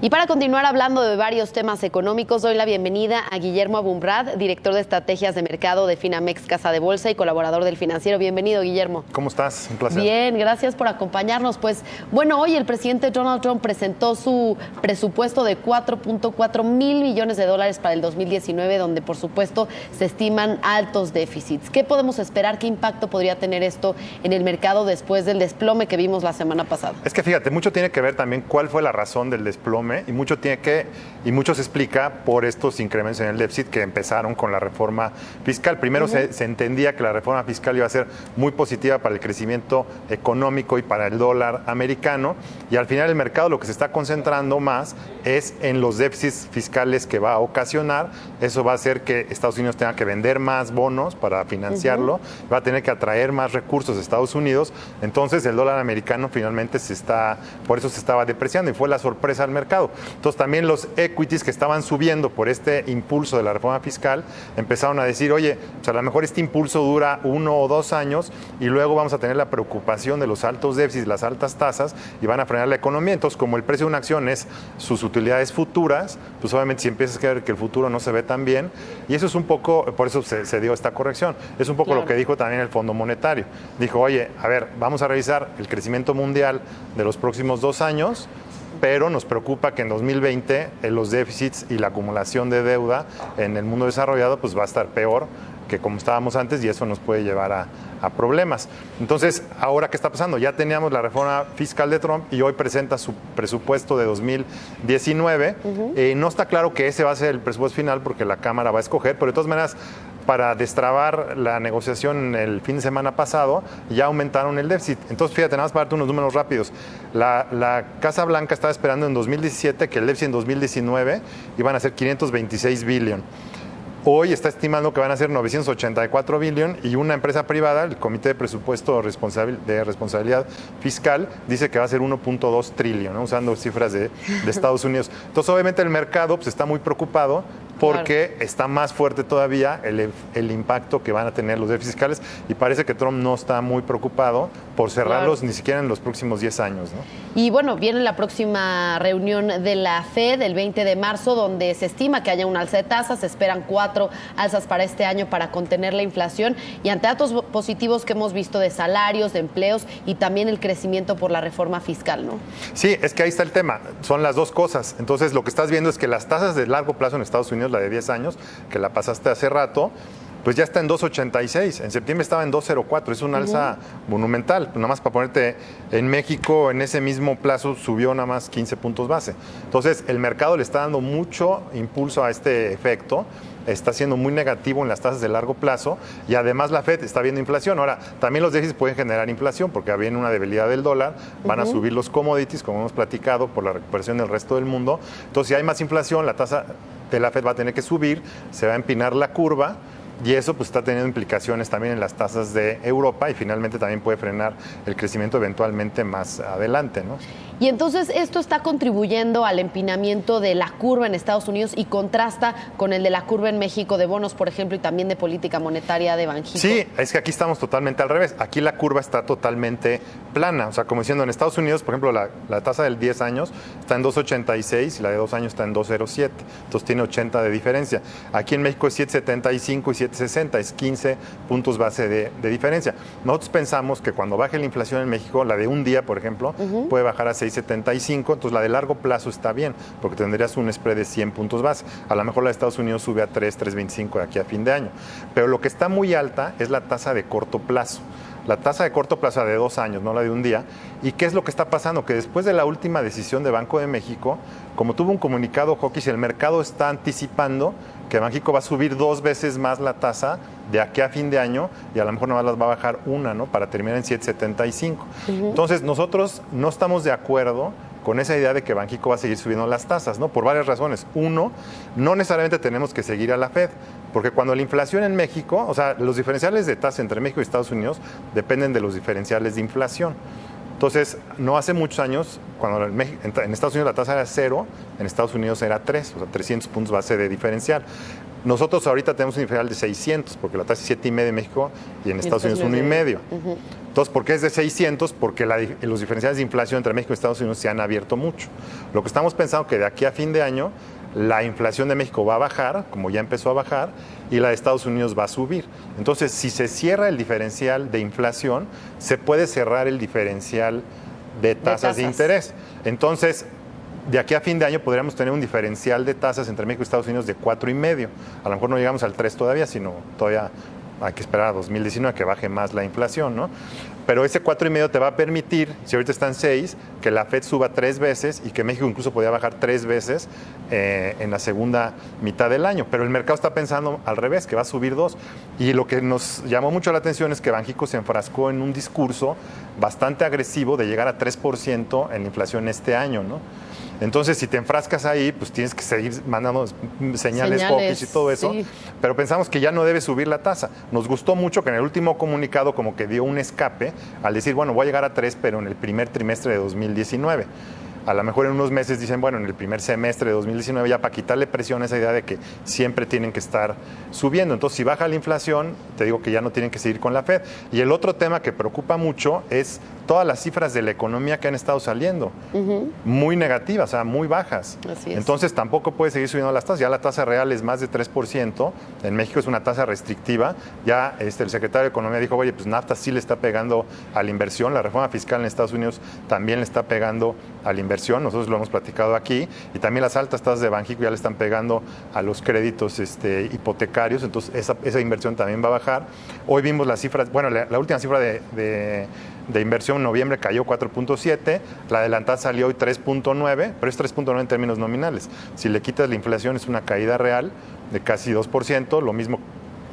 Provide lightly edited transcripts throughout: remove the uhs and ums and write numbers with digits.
Y para continuar hablando de varios temas económicos, doy la bienvenida a Guillermo Abumrad, director de estrategias de mercado de Finamex Casa de Bolsa y colaborador del Financiero. Bienvenido, Guillermo. ¿Cómo estás? Un placer. Bien, gracias por acompañarnos. Pues bueno, hoy el presidente Donald Trump presentó su presupuesto de $4.4 mil millones para el 2019, donde por supuesto se estiman altos déficits. ¿Qué podemos esperar? ¿Qué impacto podría tener esto en el mercado después del desplome que vimos la semana pasada? Es que fíjate, mucho tiene que ver también cuál fue la razón del desplome y mucho se explica por estos incrementos en el déficit que empezaron con la reforma fiscal. Primero se entendía que la reforma fiscal iba a ser muy positiva para el crecimiento económico y para el dólar americano, y al final el mercado lo que se está concentrando más es en los déficits fiscales que va a ocasionar. Eso va a hacer que Estados Unidos tenga que vender más bonos para financiarlo, va a tener que atraer más recursos a Estados Unidos. Entonces el dólar americano finalmente por eso se estaba depreciando y fue la sorpresa al mercado. Entonces también los equities que estaban subiendo por este impulso de la reforma fiscal empezaron a decir, oye, pues a lo mejor este impulso dura 1 o 2 años y luego vamos a tener la preocupación de los altos déficits, las altas tasas, y van a frenar la economía. Entonces, como el precio de una acción es sus utilidades futuras, pues obviamente si empiezas a ver que el futuro no se ve tan bien, y eso es un poco, por eso se dio esta corrección, es un poco lo que dijo también el Fondo Monetario. Dijo, oye, a ver, vamos a revisar el crecimiento mundial de los próximos 2 años, pero nos preocupa que en 2020 los déficits y la acumulación de deuda en el mundo desarrollado pues va a estar peor que como estábamos antes, y eso nos puede llevar a problemas. Entonces, ¿ahora qué está pasando? Ya teníamos la reforma fiscal de Trump y hoy presenta su presupuesto de 2019. No está claro que ese va a ser el presupuesto final porque la Cámara va a escoger, pero de todas maneras, para destrabar la negociación el fin de semana pasado, ya aumentaron el déficit. Entonces, fíjate, nada más para darte unos números rápidos. La Casa Blanca estaba esperando en 2017 que el déficit en 2019 iban a ser 526 billion. Hoy está estimando que van a ser 984 billion, y una empresa privada, el Comité de Presupuesto de Responsabilidad Fiscal, dice que va a ser 1.2 trillion, ¿no? Usando cifras de Estados Unidos. Entonces, obviamente, el mercado pues, está muy preocupado porque está más fuerte todavía el impacto que van a tener los déficits fiscales, y parece que Trump no está muy preocupado por cerrarlos ni siquiera en los próximos 10 años, ¿no? Y bueno, viene la próxima reunión de la FED el 20 de marzo, donde se estima que haya un alza de tasas. Se esperan 4 alzas para este año para contener la inflación, y ante datos positivos que hemos visto de salarios, de empleos y también el crecimiento por la reforma fiscal, ¿no? Sí, es que ahí está el tema, son las dos cosas. Entonces, lo que estás viendo es que las tasas de largo plazo en Estados Unidos, la de 10 años, que la pasaste hace rato, pues ya está en 2.86, en septiembre estaba en 2.04, es una alza monumental. Nada más para ponerte, en México en ese mismo plazo subió nada más 15 puntos base. Entonces el mercado le está dando mucho impulso a este efecto, está siendo muy negativo en las tasas de largo plazo, y además la FED está viendo inflación. Ahora, también los déficits pueden generar inflación porque viene una debilidad del dólar, van a subir los commodities, como hemos platicado, por la recuperación del resto del mundo. Entonces, si hay más inflación, la tasa de la FED va a tener que subir, se va a empinar la curva, y eso pues está teniendo implicaciones también en las tasas de Europa, y finalmente también puede frenar el crecimiento eventualmente más adelante, ¿no? Y entonces esto está contribuyendo al empinamiento de la curva en Estados Unidos y contrasta con el de la curva en México de bonos, por ejemplo, y también de política monetaria de Banxico. Sí, es que aquí estamos totalmente al revés. Aquí la curva está totalmente plana. O sea, como diciendo, en Estados Unidos, por ejemplo, la tasa del 10 años está en 2.86 y la de 2 años está en 2.07. Entonces tiene 80 de diferencia. Aquí en México es 7.75 y 7.60, es 15 puntos base de diferencia. Nosotros pensamos que cuando baje la inflación en México, la de un día, por ejemplo, puede bajar a 6.75, entonces la de largo plazo está bien, porque tendrías un spread de 100 puntos base. A lo mejor la de Estados Unidos sube a 3.25 de aquí a fin de año. Pero lo que está muy alta es la tasa de corto plazo. La tasa de corto plazo de 2 años, no la de un día. ¿Y qué es lo que está pasando? Que después de la última decisión de Banco de México, como tuvo un comunicado hawkish, el mercado está anticipando que Banxico va a subir 2 veces más la tasa de aquí a fin de año, y a lo mejor nada más las va a bajar una, ¿no? Para terminar en 7.75. Entonces, nosotros no estamos de acuerdo con esa idea de que Banxico va a seguir subiendo las tasas, ¿no? Por varias razones. Uno, no necesariamente tenemos que seguir a la FED, porque cuando la inflación en México, o sea, los diferenciales de tasa entre México y Estados Unidos dependen de los diferenciales de inflación. Entonces, no hace muchos años, cuando en Estados Unidos la tasa era 0, en Estados Unidos era 3, o sea, 300 puntos base de diferencial. Nosotros ahorita tenemos un diferencial de 600, porque la tasa es 7,5 en México y en Estados Unidos 1,5. Entonces, ¿por qué es de 600? Porque los diferenciales de inflación entre México y Estados Unidos se han abierto mucho. Lo que estamos pensando que de aquí a fin de año, la inflación de México va a bajar, como ya empezó a bajar, y la de Estados Unidos va a subir. Entonces, si se cierra el diferencial de inflación, se puede cerrar el diferencial de tasas de interés. Entonces, de aquí a fin de año podríamos tener un diferencial de tasas entre México y Estados Unidos de 4,5. A lo mejor no llegamos al 3 todavía, sino todavía hay que esperar a 2019 que baje más la inflación, ¿no? Pero ese 4,5 te va a permitir, si ahorita están 6, que la Fed suba 3 veces y que México incluso podría bajar 3 veces en la segunda mitad del año. Pero el mercado está pensando al revés, que va a subir 2. Y lo que nos llamó mucho la atención es que Banxico se enfrascó en un discurso bastante agresivo de llegar a 3% en la inflación este año, ¿no? Entonces, si te enfrascas ahí, pues tienes que seguir mandando señales hawkish y todo eso. Sí. Pero pensamos que ya no debe subir la tasa. Nos gustó mucho que en el último comunicado como que dio un escape al decir, bueno, voy a llegar a 3, pero en el primer trimestre de 2019. A lo mejor en unos meses dicen, bueno, en el primer semestre de 2019 ya para quitarle presión a esa idea de que siempre tienen que estar subiendo. Entonces, si baja la inflación, te digo que ya no tienen que seguir con la Fed. Y el otro tema que preocupa mucho es todas las cifras de la economía que han estado saliendo. Muy negativas, o sea, muy bajas. Así es. Entonces, tampoco puede seguir subiendo las tasas. Ya la tasa real es más de 3%. En México es una tasa restrictiva. Ya el secretario de Economía dijo, oye, pues NAFTA sí le está pegando a la inversión. La reforma fiscal en Estados Unidos también le está pegando a la inversión. Nosotros lo hemos platicado aquí. Y también las altas tasas de Banxico ya le están pegando a los créditos hipotecarios. Entonces, esa inversión también va a bajar. Hoy vimos las cifras, bueno, la última cifra de inversión en noviembre cayó 4.7, la adelantada salió hoy 3.9, pero es 3.9 en términos nominales. Si le quitas la inflación es una caída real de casi 2%, lo mismo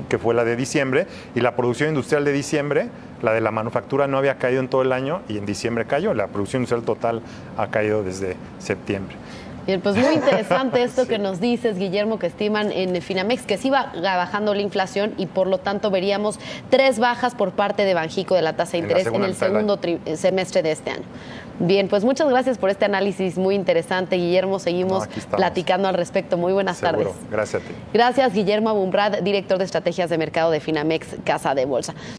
que fue la de diciembre, y la producción industrial de diciembre, la de la manufactura no había caído en todo el año y en diciembre cayó, la producción industrial total ha caído desde septiembre. Bien, pues muy interesante esto que nos dices, Guillermo, que estiman en Finamex que sí va bajando la inflación y por lo tanto veríamos 3 bajas por parte de Banxico de la tasa de interés en el segundo semestre de este año. Bien, pues muchas gracias por este análisis muy interesante, Guillermo. Seguimos platicando al respecto. Muy buenas tardes. Gracias a ti. Gracias, Guillermo Abumrad, director de estrategias de mercado de Finamex Casa de Bolsa.